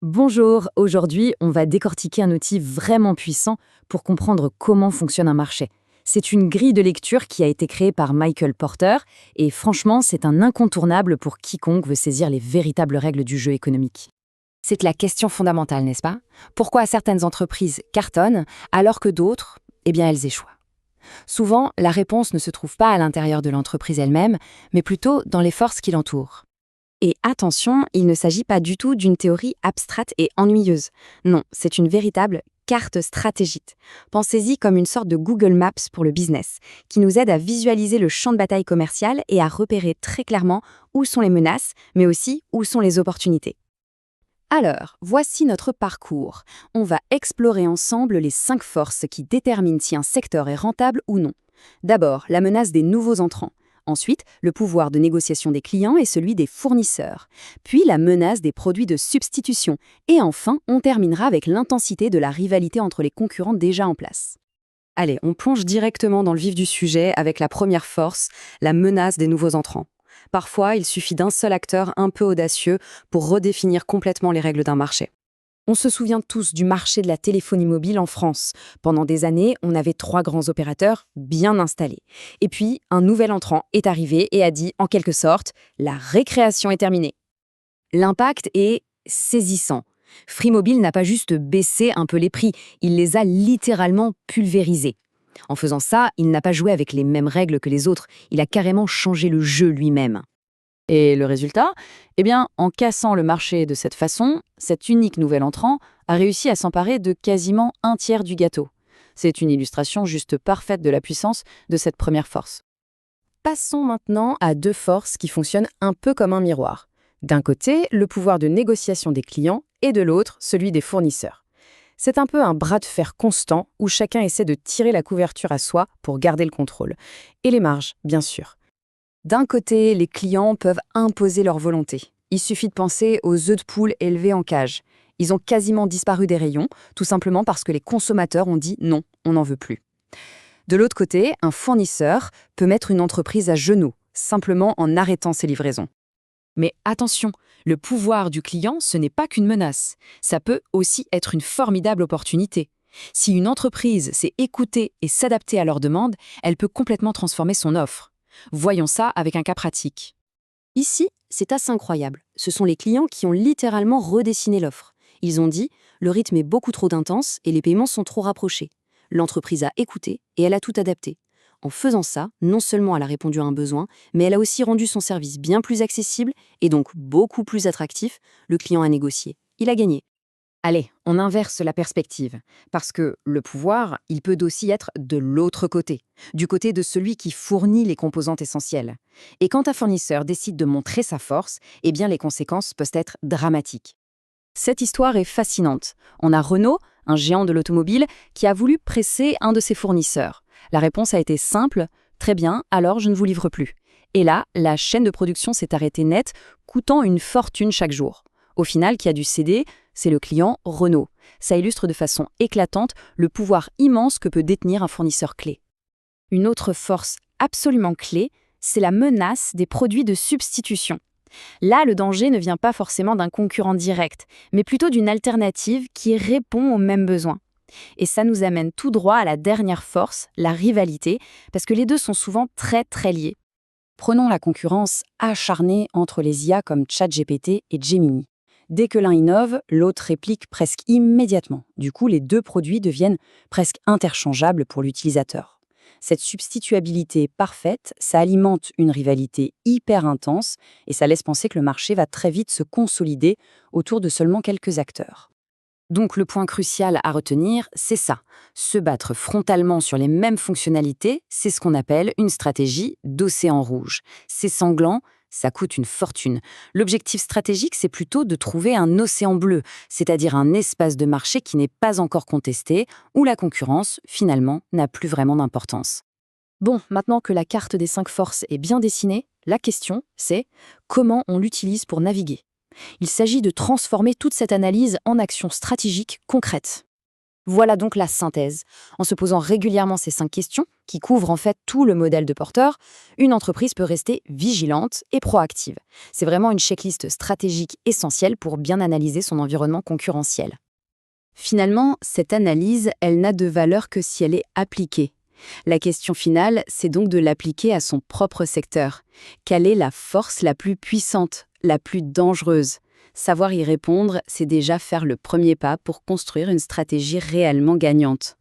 Bonjour, aujourd'hui on va décortiquer un outil vraiment puissant pour comprendre comment fonctionne un marché. C'est une grille de lecture qui a été créée par Michael Porter et franchement c'est un incontournable pour quiconque veut saisir les véritables règles du jeu économique. C'est la question fondamentale, n'est-ce pas? Pourquoi certaines entreprises cartonnent alors que d'autres, elles échouent? Souvent, la réponse ne se trouve pas à l'intérieur de l'entreprise elle-même, mais plutôt dans les forces qui l'entourent. Et attention, il ne s'agit pas du tout d'une théorie abstraite et ennuyeuse. Non, c'est une véritable carte stratégique. Pensez-y comme une sorte de Google Maps pour le business, qui nous aide à visualiser le champ de bataille commercial et à repérer très clairement où sont les menaces, mais aussi où sont les opportunités. Alors, voici notre parcours. On va explorer ensemble les 5 forces qui déterminent si un secteur est rentable ou non. D'abord, la menace des nouveaux entrants. Ensuite, le pouvoir de négociation des clients et celui des fournisseurs. Puis la menace des produits de substitution. Et enfin, on terminera avec l'intensité de la rivalité entre les concurrents déjà en place. Allez, on plonge directement dans le vif du sujet avec la première force, la menace des nouveaux entrants. Parfois, il suffit d'un seul acteur un peu audacieux pour redéfinir complètement les règles d'un marché. On se souvient tous du marché de la téléphonie mobile en France. Pendant des années, on avait 3 grands opérateurs bien installés. Et puis, un nouvel entrant est arrivé et a dit, en quelque sorte, la récréation est terminée. L'impact est saisissant. Free Mobile n'a pas juste baissé un peu les prix, il les a littéralement pulvérisés. En faisant ça, il n'a pas joué avec les mêmes règles que les autres, il a carrément changé le jeu lui-même. Et le résultat? En cassant le marché de cette façon, cet unique nouvel entrant a réussi à s'emparer de quasiment un tiers du gâteau. C'est une illustration juste parfaite de la puissance de cette première force. Passons maintenant à 2 forces qui fonctionnent un peu comme un miroir. D'un côté, le pouvoir de négociation des clients et de l'autre, celui des fournisseurs. C'est un peu un bras de fer constant où chacun essaie de tirer la couverture à soi pour garder le contrôle. Et les marges, bien sûr. D'un côté, les clients peuvent imposer leur volonté. Il suffit de penser aux œufs de poule élevés en cage. Ils ont quasiment disparu des rayons, tout simplement parce que les consommateurs ont dit non, on n'en veut plus. De l'autre côté, un fournisseur peut mettre une entreprise à genoux, simplement en arrêtant ses livraisons. Mais attention, le pouvoir du client, ce n'est pas qu'une menace. Ça peut aussi être une formidable opportunité. Si une entreprise sait écouter et s'adapter à leurs demandes, elle peut complètement transformer son offre. Voyons ça avec un cas pratique. Ici, c'est assez incroyable. Ce sont les clients qui ont littéralement redessiné l'offre. Ils ont dit « le rythme est beaucoup trop intense et les paiements sont trop rapprochés ». L'entreprise a écouté et elle a tout adapté. En faisant ça, non seulement elle a répondu à un besoin, mais elle a aussi rendu son service bien plus accessible et donc beaucoup plus attractif. Le client a négocié. Il a gagné. Allez, on inverse la perspective, parce que le pouvoir, il peut aussi être de l'autre côté, du côté de celui qui fournit les composantes essentielles. Et quand un fournisseur décide de montrer sa force, les conséquences peuvent être dramatiques. Cette histoire est fascinante. On a Renault, un géant de l'automobile, qui a voulu presser un de ses fournisseurs. La réponse a été simple, très bien, alors je ne vous livre plus. Et là, la chaîne de production s'est arrêtée net, coûtant une fortune chaque jour. Au final, qui a dû céder, c'est le client Renault. Ça illustre de façon éclatante le pouvoir immense que peut détenir un fournisseur clé. Une autre force absolument clé, c'est la menace des produits de substitution. Là, le danger ne vient pas forcément d'un concurrent direct, mais plutôt d'une alternative qui répond aux mêmes besoins. Et ça nous amène tout droit à la dernière force, la rivalité, parce que les deux sont souvent très très liés. Prenons la concurrence acharnée entre les IA comme ChatGPT et Gemini. Dès que l'un innove, l'autre réplique presque immédiatement. Du coup, les deux produits deviennent presque interchangeables pour l'utilisateur. Cette substituabilité parfaite, ça alimente une rivalité hyper intense et ça laisse penser que le marché va très vite se consolider autour de seulement quelques acteurs. Donc le point crucial à retenir, c'est ça. Se battre frontalement sur les mêmes fonctionnalités, c'est ce qu'on appelle une stratégie d'océan rouge. C'est sanglant, ça coûte une fortune. L'objectif stratégique, c'est plutôt de trouver un océan bleu, c'est-à-dire un espace de marché qui n'est pas encore contesté, où la concurrence, finalement, n'a plus vraiment d'importance. Bon, maintenant que la carte des 5 forces est bien dessinée, la question, c'est comment on l'utilise pour naviguer. Il s'agit de transformer toute cette analyse en actions stratégiques concrètes. Voilà donc la synthèse. En se posant régulièrement ces 5 questions, qui couvrent en fait tout le modèle de porteur, une entreprise peut rester vigilante et proactive. C'est vraiment une checklist stratégique essentielle pour bien analyser son environnement concurrentiel. Finalement, cette analyse, elle n'a de valeur que si elle est appliquée. La question finale, c'est donc de l'appliquer à son propre secteur. Quelle est la force la plus puissante, la plus dangereuse ? Savoir y répondre, c'est déjà faire le premier pas pour construire une stratégie réellement gagnante.